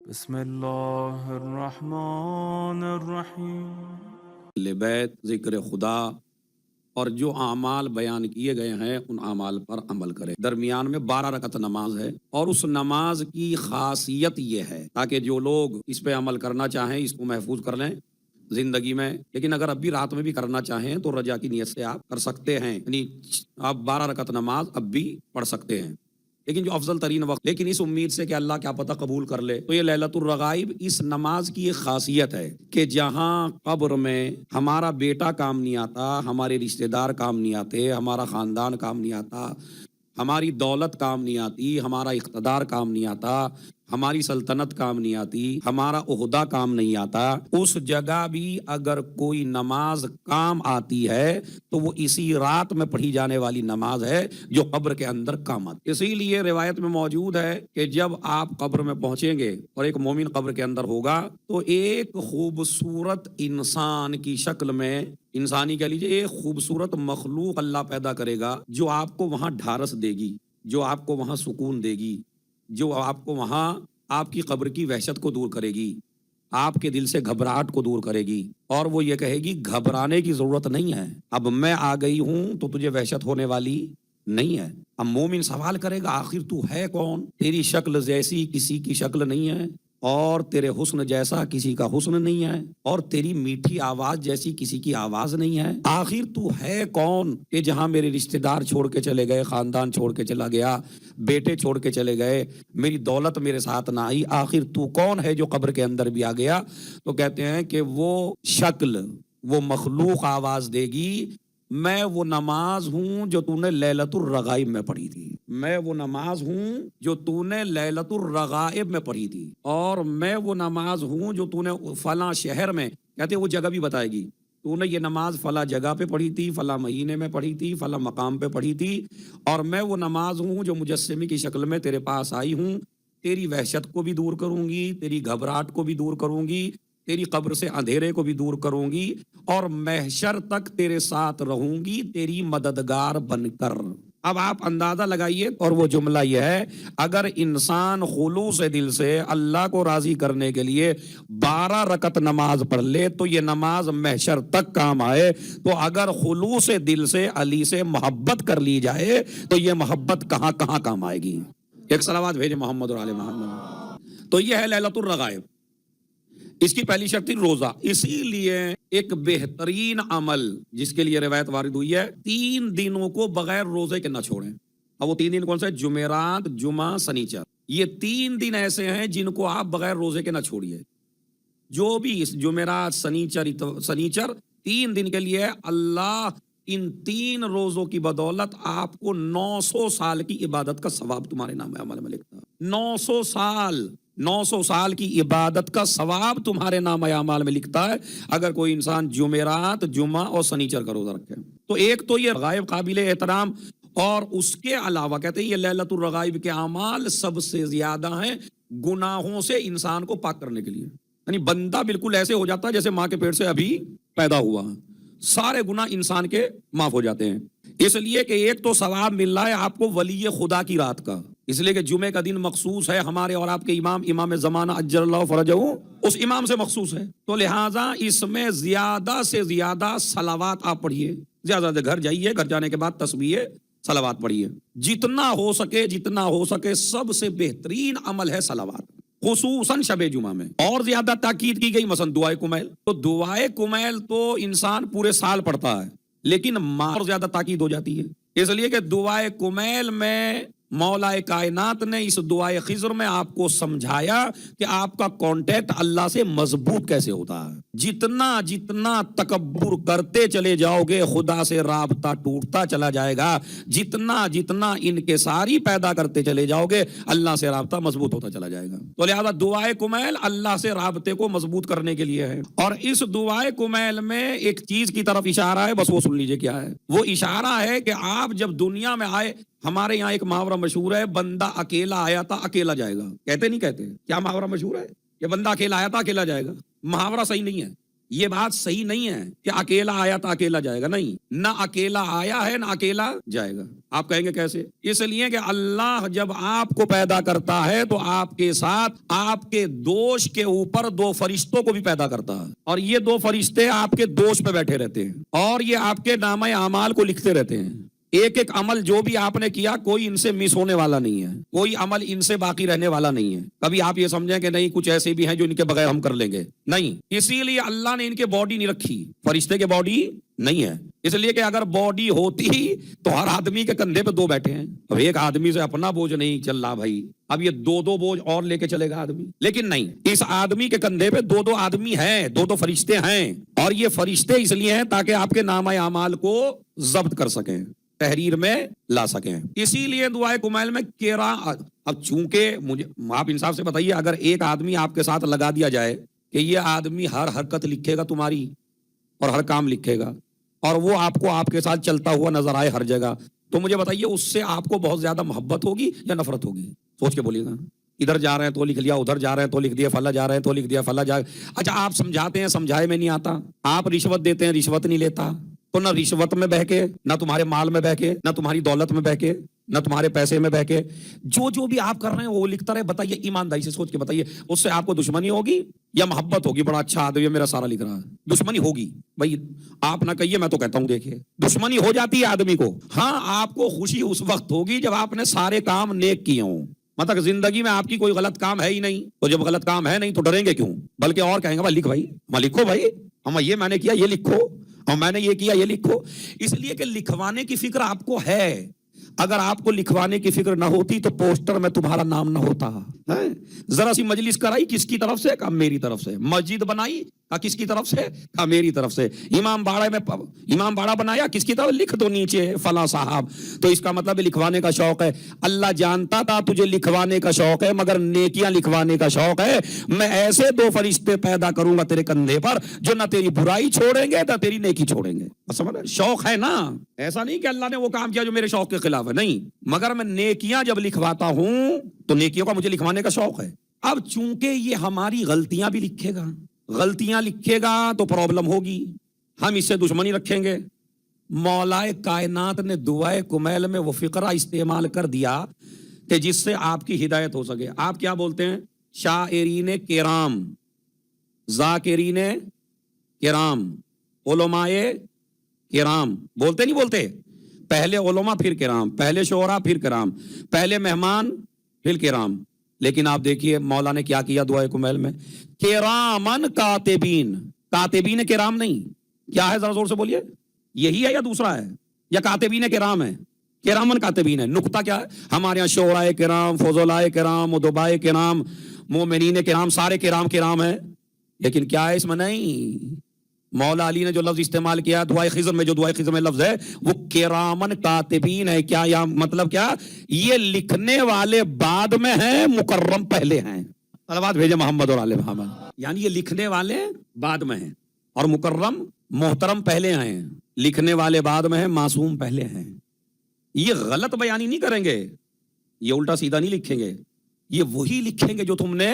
بسم اللہ الرحمن الرحیم۔ لبیت ذکر خدا اور جو اعمال بیان کیے گئے ہیں ان اعمال پر عمل کرے۔ درمیان میں 12 رکعت نماز ہے اور اس نماز کی خاصیت یہ ہے تاکہ جو لوگ اس پہ عمل کرنا چاہیں اس کو محفوظ کر لیں زندگی میں، لیکن اگر اب بھی رات میں بھی کرنا چاہیں تو رجا کی نیت سے آپ کر سکتے ہیں، یعنی آپ 12 رکعت نماز اب بھی پڑھ سکتے ہیں، لیکن جو افضل ترین وقت، لیکن اس امید سے کہ اللہ کیا پتہ قبول کر لے۔ تو یہ لیلۃ الرغائب اس نماز کی ایک خاصیت ہے کہ جہاں قبر میں ہمارا بیٹا کام نہیں آتا، ہمارے رشتہ دار کام نہیں آتے، ہمارا خاندان کام نہیں آتا، ہماری دولت کام نہیں آتی، ہمارا اقتدار کام نہیں آتا، ہماری سلطنت کام نہیں آتی، ہمارا عہدہ کام نہیں آتا، اس جگہ بھی اگر کوئی نماز کام آتی ہے تو وہ اسی رات میں پڑھی جانے والی نماز ہے جو قبر کے اندر کام آتی ہے۔ اسی لیے روایت میں موجود ہے کہ جب آپ قبر میں پہنچیں گے اور ایک مومن قبر کے اندر ہوگا تو ایک خوبصورت انسان کی شکل میں، انسانی کہہ لیجیے، ایک خوبصورت مخلوق اللہ پیدا کرے گا جو آپ کو وہاں ڈھارس دے گی، جو آپ کو وہاں سکون دے گی، جو آپ کو وہاں آپ کی قبر کی وحشت کو دور کرے گی، آپ کے دل سے گھبراہٹ کو دور کرے گی، اور وہ یہ کہے گی گھبرانے کی ضرورت نہیں ہے، اب میں آ گئی ہوں تو تجھے وحشت ہونے والی نہیں ہے۔ اب مومن سوال کرے گا آخر تو ہے کون؟ تیری شکل جیسی کسی کی شکل نہیں ہے، اور تیرے حسن جیسا کسی کا حسن نہیں ہے، اور تیری میٹھی آواز جیسی کسی کی آواز نہیں ہے، آخر تو ہے کون کہ جہاں میرے رشتہ دار چھوڑ کے چلے گئے، خاندان چھوڑ کے چلا گیا، بیٹے چھوڑ کے چلے گئے، میری دولت میرے ساتھ نہ آئی، آخر تو کون ہے جو قبر کے اندر بھی آ گیا؟ تو کہتے ہیں کہ وہ شکل، وہ مخلوق آواز دے گی، میں وہ نماز ہوں جو تو نے لیلۃ الرغائب میں پڑھی تھی، میں وہ نماز ہوں جو تو نے لیلۃ الرغائب میں پڑھی تھی، اور میں وہ نماز ہوں جو تو نے فلاں شہر میں، کہتے ہیں وہ جگہ بھی بتائے گی، تو نے یہ نماز فلاں جگہ پہ پڑھی تھی، فلاں مہینے میں پڑھی تھی، فلاں مقام پہ پڑھی تھی، اور میں وہ نماز ہوں جو مجسمے کی شکل میں تیرے پاس آئی ہوں، تیری وحشت کو بھی دور کروں گی، تیری گھبراہٹ کو بھی دور کروں گی، تیری قبر سے اندھیرے کو بھی دور کروں گی، اور محشر تک تیرے ساتھ رہوں گی تیری مددگار بن کر۔ اب آپ اندازہ لگائیے، اور وہ جملہ یہ ہے، اگر انسان خلوص دل سے اللہ کو راضی کرنے کے لیے 12 رکعت نماز پڑھ لے تو یہ نماز محشر تک کام آئے، تو اگر خلوص دل سے علی سے محبت کر لی جائے تو یہ محبت کہاں کہاں کام آئے گی۔ ایک صلوات بھیجے محمد اور آل محمد۔ تو یہ ہے لیلۃ الرغائب۔ اس کی پہلی شرط تھی روزہ، اسی لیے ایک بہترین عمل جس کے لیے روایت وارد ہوئی ہے، 3 دنوں کو بغیر روزے کے نہ چھوڑیں۔ اب وہ 3 دن کون سے؟ جمعرات، جمعہ، سنیچر، یہ 3 دن ایسے ہیں جن کو آپ بغیر روزے کے نہ چھوڑیے۔ جو بھی اس جمعرات، سنیچر 3 دن کے لیے اللہ ان 3 روزوں کی بدولت آپ کو 900 سال کی عبادت کا ثواب تمہارے نام عمل میں لکھتا ہے۔ 900 سال کی عبادت کا ثواب تمہارے نام اعمال میں لکھتا ہے اگر کوئی انسان جمعرات، جمعہ اور سنیچر کا روزہ رکھے۔ تو ایک تو یہ غائب قابل احترام، اور اس کے علاوہ کہتے ہیں یہ لیلۃ الرغائب کے اعمال سب سے زیادہ ہیں گناہوں سے انسان کو پاک کرنے کے لیے، یعنی بندہ بالکل ایسے ہو جاتا ہے جیسے ماں کے پیٹ سے ابھی پیدا ہوا، سارے گناہ انسان کے معاف ہو جاتے ہیں۔ اس لیے کہ ایک تو ثواب مل رہا ہے آپ کو ولی خدا کی رات کا، اس لیے کہ جمعے کا دن مخصوص ہے ہمارے اور آپ کے امام زمانہ اجل اللہ فرجہ، اس امام سے مخصوص ہے، تو لہٰذا اس میں زیادہ سے زیادہ صلوات آپ پڑھیے، زیادہ سے گھر جائیے، گھر جانے کے بعد تسبیح صلوات پڑھیے، جتنا ہو سکے سب سے بہترین عمل ہے صلوات، خصوصاً شب جمعہ میں، اور زیادہ تاکید کی گئی مثلا دعائے کمیل، تو دعائے کمیل تو انسان پورے سال پڑھتا ہے لیکن اور زیادہ تاکید ہو جاتی ہے، اس لیے کہ دعائے کمیل میں مولا کائنات نے اس دعائے خضر میں آپ کو سمجھایا کہ آپ کا کانٹیکٹ اللہ سے مضبوط کیسے ہوتا ہے۔ جتنا تکبر کرتے چلے جاؤ گے خدا سے رابطہ ٹوٹتا چلا جائے گا، جتنا انکساری پیدا کرتے چلے جاؤ گے اللہ سے رابطہ مضبوط ہوتا چلا جائے گا۔ تو لہذا دعائے کمیل اللہ سے رابطے کو مضبوط کرنے کے لیے ہے، اور اس دعائے کمیل میں ایک چیز کی طرف اشارہ ہے، بس وہ سن لیجئے کیا ہے۔ وہ اشارہ ہے کہ آپ جب دنیا میں آئے، ہمارے یہاں ایک محاورہ مشہور ہے، بندہ اکیلا آیا تھا اکیلا جائے گا، کہتے نہیں کہتے؟ کیا محاورہ مشہور ہے کہ بندہ اکیلا آیا تھا اکیلا جائے گا؟ محاورہ صحیح نہیں ہے، یہ بات صحیح نہیں ہے کہ اکیلا آیا تو اکیلا جائے گا، نہیں، نہ اکیلا آیا ہے نہ اکیلا جائے گا۔ آپ کہیں گے کیسے؟ اس لیے کہ اللہ جب آپ کو پیدا کرتا ہے تو آپ کے ساتھ آپ کے دوش کے اوپر دو فرشتوں کو بھی پیدا کرتا ہے، اور یہ دو فرشتے آپ کے دوش پہ بیٹھے رہتے ہیں اور یہ آپ کے نامہ اعمال کو لکھتے رہتے ہیں۔ ایک ایک عمل جو بھی آپ نے کیا کوئی ان سے مس ہونے والا نہیں ہے، کوئی عمل ان سے باقی رہنے والا نہیں ہے۔ کبھی آپ یہ سمجھیں کہ نہیں کچھ ایسے بھی ہیں جو ان کے بغیر ہم کر لیں گے، نہیں، اسی لیے اللہ نے ان کے باڈی نہیں رکھی، فرشتے کے باڈی نہیں ہے، اس لیے کہ اگر باڈی ہوتی تو ہر آدمی کے کندھے پہ دو بیٹھے ہیں۔ اب ایک آدمی سے اپنا بوجھ نہیں چل رہا بھائی، اب یہ دو دو بوجھ اور لے کے چلے گا آدمی، لیکن نہیں، اس آدمی کے کندھے پہ دو دو آدمی ہیں، دو دو فرشتے ہیں، اور یہ فرشتے اس لیے ہیں تاکہ آپ کے نامہ اعمال کو ضبط کر سکیں، تحریر میں لا سکیں۔ اسی لیے دعائے کمیل میں اب چونکہ مجھے آپ انصاف سے بتائیے، اگر ایک آدمی آپ کے ساتھ لگا دیا جائے کہ یہ آدمی ہر حرکت لکھے گا تمہاری اور ہر کام لکھے گا، اور وہ آپ کو آپ کے ساتھ چلتا ہوا نظر آئے ہر جگہ، تو مجھے بتائیے اس سے آپ کو بہت زیادہ محبت ہوگی یا نفرت ہوگی؟ سوچ کے بولیے گا۔ ادھر جا رہے ہیں تو لکھ لیا، ادھر جا رہے ہیں تو لکھ دیا، فلاں جا رہے ہیں تو لکھ دیا، فلاں جا، اچھا آپ سمجھاتے ہیں سمجھائے میں نہیں آتا، آپ رشوت دیتے ہیں رشوت نہیں لیتا، تو نہ رشوت میں بہکے، نہ تمہارے مال میں بہکے، نہ تمہاری دولت میں بہکے، نہ تمہارے پیسے میں بہکے، جو بھی آپ کر رہے ہیں وہ لکھتا رہے۔ بتائیے ایمانداری سے سوچ کے بتائیے، اس سے آپ کو دشمنی ہوگی یا محبت ہوگی؟ بڑا اچھا آدمی ہے میرا سارا لکھ رہا ہے، دشمنی ہوگی بھائی، آپ نہ کہیے میں تو کہتا ہوں، دیکھیے دشمنی ہو جاتی ہے آدمی کو۔ ہاں آپ کو خوشی اس وقت ہوگی جب آپ نے سارے کام نیک کیے ہوں، مطلب زندگی میں آپ کی کوئی غلط کام ہے ہی نہیں، تو جب غلط کام ہے نہیں تو ڈریں گے کیوں؟ بلکہ اور کہیں گے بھائی لکھ، بھائی ہاں لکھو، بھائی ہم یہ میں نے کیا یہ لکھو، اور میں نے یہ کیا یہ لکھو، اس لیے کہ لکھوانے کی فکر آپ کو ہے۔ اگر آپ کو لکھوانے کی فکر نہ ہوتی تو پوسٹر میں تمہارا نام نہ ہوتا۔ ذرا سی مجلس کرائی کس کی طرف سے؟ کہا میری طرف سے۔ مسجد بنائی کہا کس کی طرف سے؟ کہا میری طرف سے۔ امام باڑہ بنایا کس کی طرف؟ لکھ دو نیچے فلاں صاحب۔ تو اس کا مطلب لکھوانے کا شوق ہے۔ اللہ جانتا تھا تجھے لکھوانے کا شوق ہے مگر نیکیاں لکھوانے کا شوق ہے، میں ایسے دو فرشتے پیدا کروں گا تیرے کندھے پر جو نہ تیری برائی چھوڑیں گے نہ تیری نیکی چھوڑیں گے۔ سمجھ؟ شوق ہے نا، ایسا نہیں کہ اللہ نے وہ کام کیا جو میرے شوق کے خلاف ہے، نہیں، مگر میں نیکیاں جب لکھواتا ہوں تو نیکیوں کا مجھے لکھوانے کا شوق ہے۔ اب چونکہ یہ ہماری غلطیاں بھی لکھے گا، غلطیاں لکھے گا تو پرابلم ہوگی، ہم اس سے دشمنی رکھیں گے۔ مولائے کائنات نے دعائے کمیل میں وہ فقرہ استعمال کر دیا کہ جس سے آپ کی ہدایت ہو سکے۔ آپ کیا بولتے ہیں؟ شاعرین کرام، ذاکرین کرام، علماء کرام، بولتے نہیں بولتے؟ پہلے علماء پھر کرام، پہلے شعراء پھر کرام، پہلے مہمان پھر کرام۔ لیکن آپ دیکھیے مولا نے کیا کیا دعائے کمیل میں؟ کرامن کاتبین، کاتبین کرام نہیں، کیا ہے ذرا زور سے بولیے؟ یہی ہے یا دوسرا ہے؟ یا کاتبین کرام ہے؟ کرامن کاتبین ہے۔ نقطہ کیا ہے؟ ہمارے یہاں شعراء کرام، فضلاء کرام، ادباء کرام، مومنین کرام، سارے کرام کرام ہیں، لیکن کیا ہے اس میں؟ نہیں، مولا علی نے جو لفظ استعمال کیا دعائے خضر میں، جو دعائے خضر میں لفظ ہے وہ کرامن کاتبین ہے۔ کیا یا مطلب کیا؟ یہ لکھنے والے بعد میں ہیں، مکرم پہلے ہیں۔ صلوات بھیجے محمد اور آل محمد۔ یعنی یہ لکھنے والے بعد میں ہیں اور مکرم محترم پہلے ہیں، لکھنے والے بعد میں ہیں، معصوم پہلے ہیں۔ یہ غلط بیانی نہیں کریں گے، یہ الٹا سیدھا نہیں لکھیں گے، یہ وہی لکھیں گے جو تم نے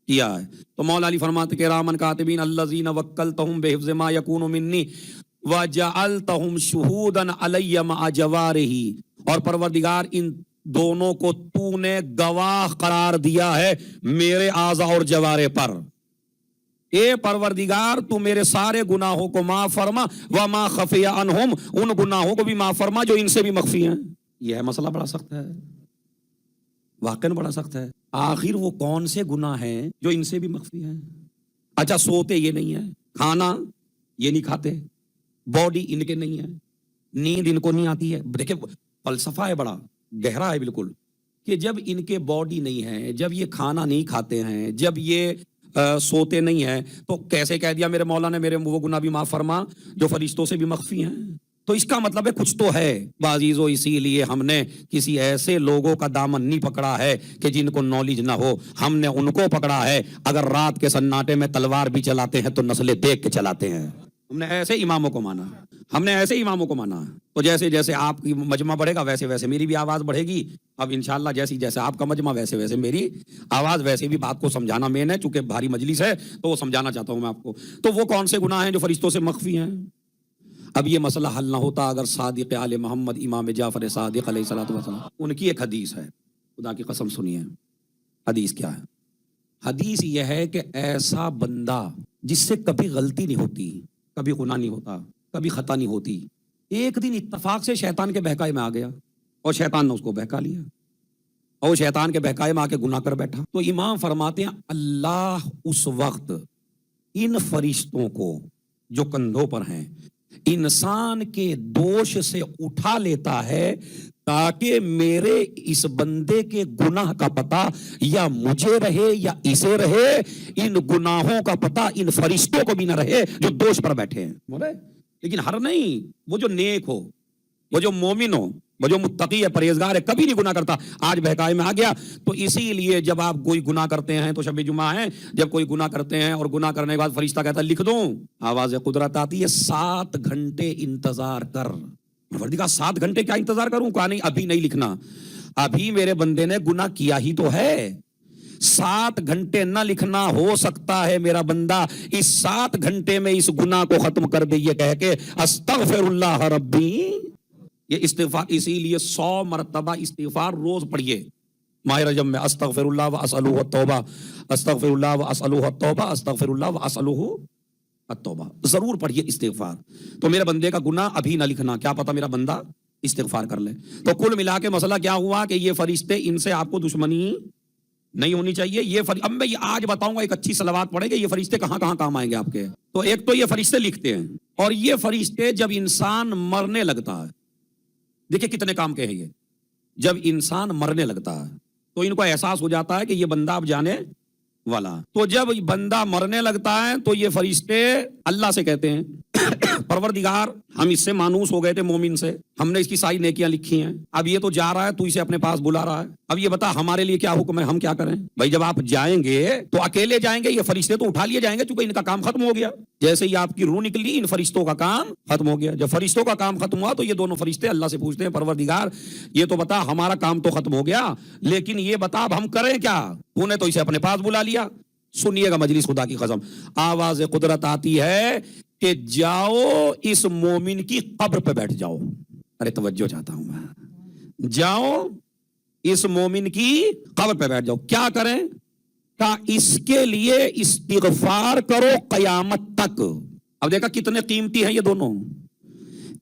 کیا ہے۔ تو مولا علی فرماتے کہ کرامن کاتبین الذین وکلتہم بحفظ ما یکون منی وجعلتہم شہودا علی مع جوارہ، اور پروردگار ان دونوں کو تو نے گواہ قرار دیا ہے میرے اعضاء اور جوارے پر۔ اے پروردگار تو میرے سارے گناہوں کو معاف فرما، وما خفی عنہم، ان گناہوں کو بھی معاف فرما جو ان سے بھی مخفی ہیں۔ یہ ہے مسئلہ بڑا سخت ہے، واقعاً بڑا سخت ہے۔ آخر وہ کون سے گناہ ہیں جو ان سے بھی مخفی ہیں؟ اچھا سوتے یہ نہیں ہے، کھانا یہ نہیں کھاتے، باڈی ان کے نہیں ہے، نیند ان کو نہیں آتی ہے۔ دیکھیں فلسفہ ہے بڑا گہرا ہے بالکل، کہ جب ان کے باڈی نہیں ہے، جب یہ کھانا نہیں کھاتے ہیں، جب یہ سوتے نہیں ہیں، تو کیسے کہہ دیا میرے مولا نے میرے وہ گناہ بھی معاف فرما جو فرشتوں سے بھی مخفی ہیں؟ تو اس کا مطلب ہے کچھ تو ہے بازیزو۔ اسی لیے ہم نے کسی ایسے لوگوں کا دامن نہیں پکڑا ہے کہ جن کو نالج نہ ہو، ہم نے ان کو پکڑا ہے۔ اگر رات کے سناٹے میں تلوار بھی چلاتے ہیں تو نسلیں دیکھ کے چلاتے ہیں۔ ہم نے ایسے اماموں کو مانا، ہم نے ایسے اماموں کو مانا. تو جیسے جیسے آپ کی مجمع بڑھے گا ویسے ویسے میری بھی آواز بڑھے گی. اب انشاءاللہ جیسے جیسے آپ کا مجمع ویسے ویسے میری آواز. ویسے بھی بات کو سمجھانا مین ہے، چونکہ بھاری مجلس ہے تو وہ سمجھانا چاہتا ہوں میں آپ کو. تو وہ کون سے گناہ ہیں جو فرشتوں سے مخفی ہیں؟ اب یہ مسئلہ حل نہ ہوتا اگر صادق آل محمد امام جعفر صادق علیہ الصلوۃ والسلام. ان کی ایک حدیث ہے، خدا کی قسم سنیے. حدیث کیا ہے؟ حدیث یہ ہے کہ ایسا بندہ جس سے کبھی غلطی نہیں ہوتی، کبھی گناہ نہیں ہوتا، کبھی خطا نہیں ہوتی، ایک دن اتفاق سے شیطان کے بہکائے میں آ گیا اور شیطان نے اس کو بہکا لیا اور شیطان کے بہکائے میں آ کے گناہ کر بیٹھا. تو امام فرماتے ہیں اللہ اس وقت ان فرشتوں کو جو کندھوں پر ہیں انسان کے دوش سے اٹھا لیتا ہے تاکہ میرے اس بندے کے گناہ کا پتہ یا مجھے رہے یا اسے رہے، ان گناہوں کا پتہ ان فرشتوں کو بھی نہ رہے جو دوش پر بیٹھے ہیں. لیکن ہر نہیں، وہ جو نیک ہو، وہ جو مومن ہو، وہ جو متقی ہے، پرہیزگار ہے، کبھی نہیں گناہ کرتا، آج بہکائے میں آ گیا. تو اسی لیے جب آپ کوئی گناہ کرتے ہیں تو شب جمعہ ہے، جب کوئی گناہ کرتے ہیں اور گناہ کرنے کے بعد فرشتہ کہتا ہے لکھ دوں، آواز قدرت آتی ہے 7 گھنٹے انتظار کر. پروردگار 7 گھنٹے کیا انتظار کروں؟ کہا نہیں، ابھی نہیں لکھنا، ابھی میرے بندے نے گناہ کیا ہی تو ہے. 7 گھنٹے نہ لکھنا، ہو سکتا ہے میرا بندہ اس 7 گھنٹے میں اس گناہ کو ختم کر دے یہ کہہ کے استغفر اللہ ربی. یہ استغفار اسی لیے 100 مرتبہ استغفار روز پڑھیے ماہ رجب میں. استغفر اللہ واسألہ التوبہ، استغفر اللہ واسألہ التوبہ، استغفر اللہ واسألہ التوبہ. ضرور پڑھیے استغفار. تو میرے بندے کا گناہ ابھی نہ لکھنا، کیا پتا میرا بندہ استغفار کر لے. تو کل ملا کے مسئلہ کیا ہوا کہ یہ فرشتے ان سے آپ کو دشمنی نہیں ہونی چاہیے. یہ اب میں یہ آج بتاؤں گا، ایک اچھی صلوات پڑھیں گے، یہ فرشتے کہاں کہاں کام آئیں گے آپ کے. تو ایک تو یہ فرشتے لکھتے ہیں، اور یہ فرشتے جب انسان مرنے لگتا ہے، دیکھیں کتنے کام کے ہیں یہ. جب انسان مرنے لگتا ہے تو ان کو احساس ہو جاتا ہے کہ یہ بندہ اب جانے والا. تو جب بندہ مرنے لگتا ہے تو یہ فرشتے اللہ سے کہتے ہیں پروردگار ہم اس سے مانوس ہو گئے تھے، مومن سے، ہم نے اس کی ساری نیکیاں لکھی ہیں، اب یہ تو جا رہا ہے، تو اسے اپنے پاس بلا رہا ہے، اب یہ بتا ہمارے لیے کیا حکم ہے، ہم کیا کریں. بھائی جب آپ جائیں گے تو اکیلے جائیں گے، یہ فرشتے تو اٹھا لیے جائیں گے چونکہ ان کا کام ختم ہو گیا. جیسے ہی آپ کی روح نکلی ان فرشتوں کا کام ختم ہو گیا. جب فرشتوں کا کام ختم ہوا تو یہ دونوں فرشتے اللہ سے پوچھتے ہیں پروردگار یہ تو بتا ہمارا کام تو ختم ہو گیا لیکن یہ بتا اب ہم کریں کیا، تو نے تو اسے اپنے پاس بلا لیا. سنیے گا مجلس، خدا کی قسم آواز قدرت آتی ہے کہ جاؤ اس مومن کی قبر پہ بیٹھ جاؤ. ارے توجہ چاہتا ہوں میں. جاؤ اس مومن کی قبر پہ بیٹھ جاؤ. کیا کریں؟ کہ اس کے لیے استغفار کرو قیامت تک. اب دیکھا کتنے قیمتی ہیں یہ دونوں.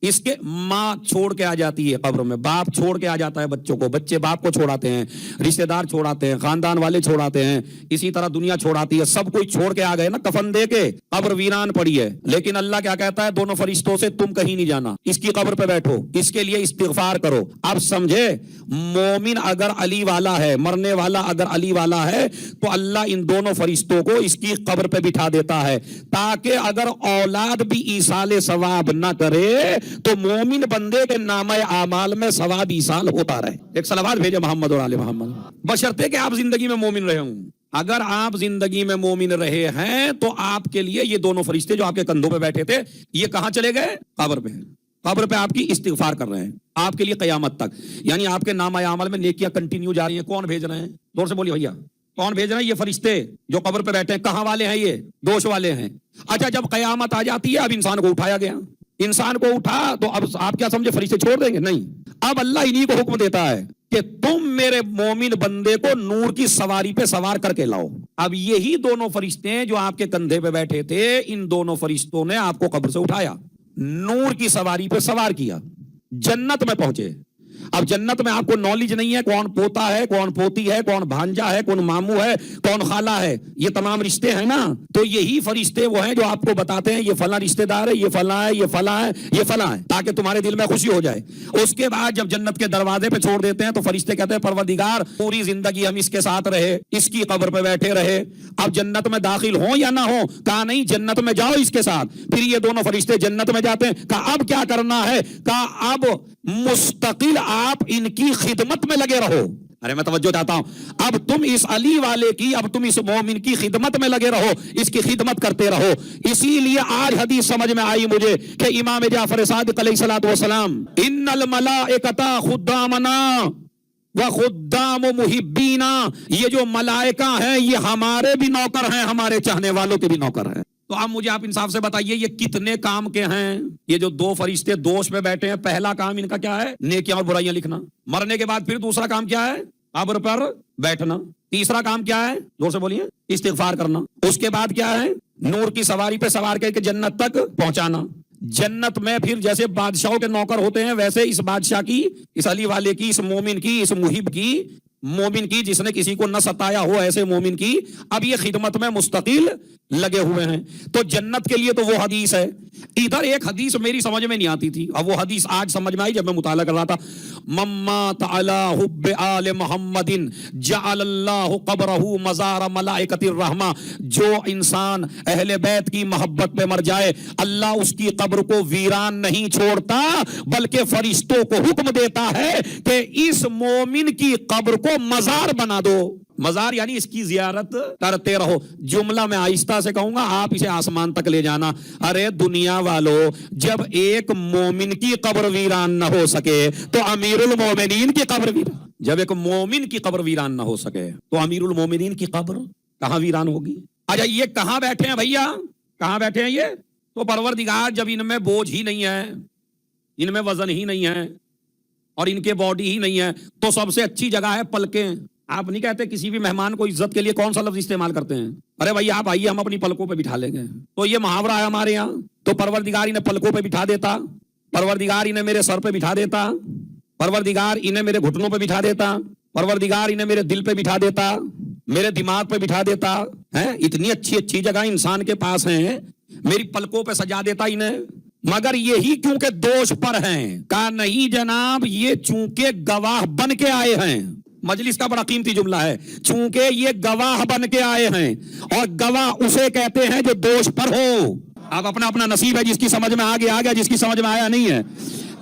اس کے ماں چھوڑ کے آ جاتی ہے قبر میں، باپ چھوڑ کے آ جاتا ہے بچوں کو، بچے باپ کو چھوڑاتے ہیں، رشتہ دار چھوڑاتے ہیں، خاندان والے چھوڑاتے ہیں، اسی طرح دنیا چھوڑاتی ہے، سب کوئی چھوڑ کے آ گئے نا کفن دے کے. قبر ویران پڑی ہے لیکن اللہ کیا کہتا ہے دونوں فرشتوں سے تم کہیں نہیں جانا، اس کی قبر پہ بیٹھو، اس کے لیے استغفار کرو. اب سمجھے مومن اگر علی والا ہے، مرنے والا اگر علی والا ہے تو اللہ ان دونوں فرشتوں کو اس کی قبر پہ بٹھا دیتا ہے تاکہ اگر اولاد بھی ایصال ثواب نہ کرے تو مومن بندے کے نامہ اعمال میں ثواب ایصال ہوتا رہے. ایک صلوات بھیجے محمد اور آل محمد، بشرطے کہ آپ زندگی میں مومن رہے ہوں. اگر آپ زندگی میں مومن رہے ہیں تو آپ کے لیے یہ دونوں فرشتے جو آپ کے کندھوں پہ بیٹھے تھے یہ کہاں چلے گئے؟ قبر پہ. قبر پہ آپ کی استغفار کر رہے ہیں آپ کے لیے قیامت تک. یعنی آپ کے نامہ اعمال میں نیکیاں کنٹینیو جا رہی ہیں. کون بھیج رہے ہیں؟ زور سے بولیے بھیا، کون بھیج رہے ہیں؟ یہ فرشتے جو قبر پہ بیٹھے ہیں. کہاں والے ہیں؟ یہ دوش والے ہیں. اچھا جب قیامت آ جاتی ہے اب انسان کو اٹھایا گیا، انسان کو اٹھا تو اب آپ کیا سمجھے فرشتے چھوڑ دیں گے؟ نہیں. اب اللہ انہی کو حکم دیتا ہے کہ تم میرے مومن بندے کو نور کی سواری پہ سوار کر کے لاؤ. اب یہی دونوں فرشتے جو آپ کے کندھے پہ بیٹھے تھے ان دونوں فرشتوں نے آپ کو قبر سے اٹھایا، نور کی سواری پہ سوار کیا، جنت میں پہنچے. اب جنت میں آپ کو نالج نہیں ہے کون پوتا ہے، کون پوتی ہے، کون بھانجا ہے، کون ماموں ہے، کون خالہ ہے. یہ تمام رشتے ہیں نا. تو یہی فرشتے وہ ہیں جو آپ کو بتاتے ہیں یہ فلاں رشتے دار ہے، یہ فلاں ہے، یہ فلاں ہے، یہ فلاں ہے، تاکہ تمہارے دل میں خوشی ہو جائے. اس کے بعد جب جنت کے دروازے پہ چھوڑ دیتے ہیں تو فرشتے کہتے ہیں پروردگار پوری زندگی ہم اس کے ساتھ رہے، اس کی قبر پہ بیٹھے رہے، اب جنت میں داخل ہوں یا نہ ہوں. کہا نہیں جنت میں جاؤ اس کے ساتھ. پھر یہ دونوں فرشتے جنت میں جاتے ہیں. کہا اب کیا کرنا ہے؟ کہا اب مستقل آپ ان کی خدمت میں لگے رہو. ارے میں توجہ چاہتا ہوں. اب تم اس علی والے کی، اب تم اس مومن کی خدمت میں لگے رہو، اس کی خدمت کرتے رہو. اسی لیے آج حدیث سمجھ میں آئی مجھے کہ امام جعفر صادق علیہ الصلوۃ والسلام ان الملائکۃ خدامنا وخدام محبینا، یہ جو ملائکہ ہیں یہ ہمارے بھی نوکر ہیں، ہمارے چاہنے والوں کے بھی نوکر ہیں. تو اب مجھے آپ انصاف سے بتائیے یہ کتنے کام کے ہیں؟ یہ جو دو فرشتے دوش پہ بیٹھے ہیں، پہلا کام ان کا کیا ہے؟ نیکیاں اور برائیاں لکھنا. مرنے کے بعد پھر دوسرا کام کیا ہے؟ قبر پر بیٹھنا. تیسرا کام کیا ہے؟ زور سے بولیے. استغفار کرنا. اس کے بعد کیا ہے؟ نور کی سواری پہ سوار کر کے جنت تک پہنچانا. جنت میں پھر جیسے بادشاہوں کے نوکر ہوتے ہیں ویسے اس بادشاہ کی، اس علی والے کی، اس مومن کی، اس محب کی، مومن کی جس نے کسی کو نہ ستایا ہو، ایسے مومن کی اب یہ خدمت میں مستقل لگے ہوئے ہیں. تو جنت کے لیے تو وہ حدیث ہے. ادھر ایک حدیث میری سمجھ میں نہیں آتی تھی، اب وہ حدیث آج سمجھ میں آئی جب میں مطالعہ کر رہا تھا. ممات علی حب آل محمد جعل اللہ قبرہ مزار ملائکۃ الرحمہ، جو انسان اہل بیت کی محبت پہ مر جائے اللہ اس کی قبر کو ویران نہیں چھوڑتا بلکہ فرشتوں کو حکم دیتا ہے کہ اس مومن کی قبر کو مزار بنا دو. مزار یعنی اس کی زیارت کرتے رہو. جملہ میں آہستہ سے کہوں گا، آپ اسے آسمان تک لے جانا. ارے دنیا والو، جب ایک مومن کی قبر ویران نہ ہو سکے تو امیر المومنین کی قبر ویران، جب ایک مومن کی قبر ویران نہ ہو سکے تو امیر المومنین کی قبر کہاں ویران ہوگی؟ اچھا یہ کہاں بیٹھے ہیں بھیا؟ کہاں بیٹھے ہیں یہ؟ تو پروردگار جب ان میں بوجھ ہی نہیں ہے، ان میں وزن ہی نہیں ہے اور ان کے باڈی ہی نہیں ہے تو سب سے اچھی جگہ ہے پلکیں. آپ نہیں کہتے کسی بھی مہمان کو عزت کے لیے کون سا لفظ استعمال کرتے ہیں؟ ارے بھائی آپ آئیے ہم اپنی پلکوں پہ بٹھا لیں گے. تو یہ محاورہ ہے ہمارے یہاں. تو پروردگار انہیں پلکوں پہ بٹھا دیتا، پروردگار انہیں میرے سر پہ بٹھا دیتا، پروردگار انہیں میرے گھٹنوں پہ بٹھا دیتا، پروردگار انہیں میرے دل پہ بٹھا دیتا، میرے دماغ پہ بٹھا دیتا ہے. اتنی اچھی اچھی جگہ انسان کے پاس ہیں، میری پلکوں پہ سجا دیتا انہیں. مگر یہی کیونکہ دوش پر ہیں. کہا نہیں جناب، یہ چونکہ گواہ بن کے آئے ہیں. مجلس کا بڑا قیمتی جملہ ہے، چونکہ یہ گواہ بن کے آئے ہیں، اور گواہ اسے کہتے ہیں جو دوش پر ہو. اب اپنا اپنا نصیب ہے، جس کی سمجھ میں آ گیا، جس کی سمجھ میں آیا نہیں ہے.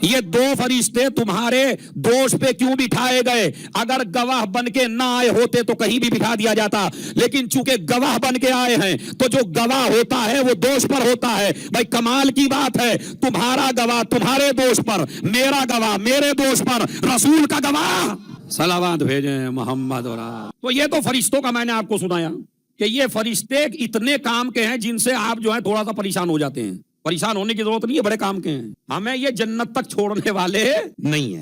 یہ دو فرشتے تمہارے دوش پہ کیوں بٹھائے گئے؟ اگر گواہ بن کے نہ آئے ہوتے تو کہیں بھی بٹھا دیا جاتا، لیکن چونکہ گواہ بن کے آئے ہیں تو جو گواہ ہوتا ہے وہ دوش پر ہوتا ہے. بھائی کمال کی بات ہے، تمہارا گواہ تمہارے دوش پر، میرا گواہ میرے دوش پر، رسول کا گواہ صلوات بھیجیں محمد. اور تو یہ تو فرشتوں کا میں نے آپ کو سنایا کہ یہ فرشتے اتنے کام کے ہیں جن سے آپ جو ہے تھوڑا سا پریشان ہو جاتے ہیں. پریشان ہونے کی ضرورت نہیں ہے، بڑے کام کے ہیں. ہمیں یہ جنت تک چھوڑنے والے نہیں ہیں.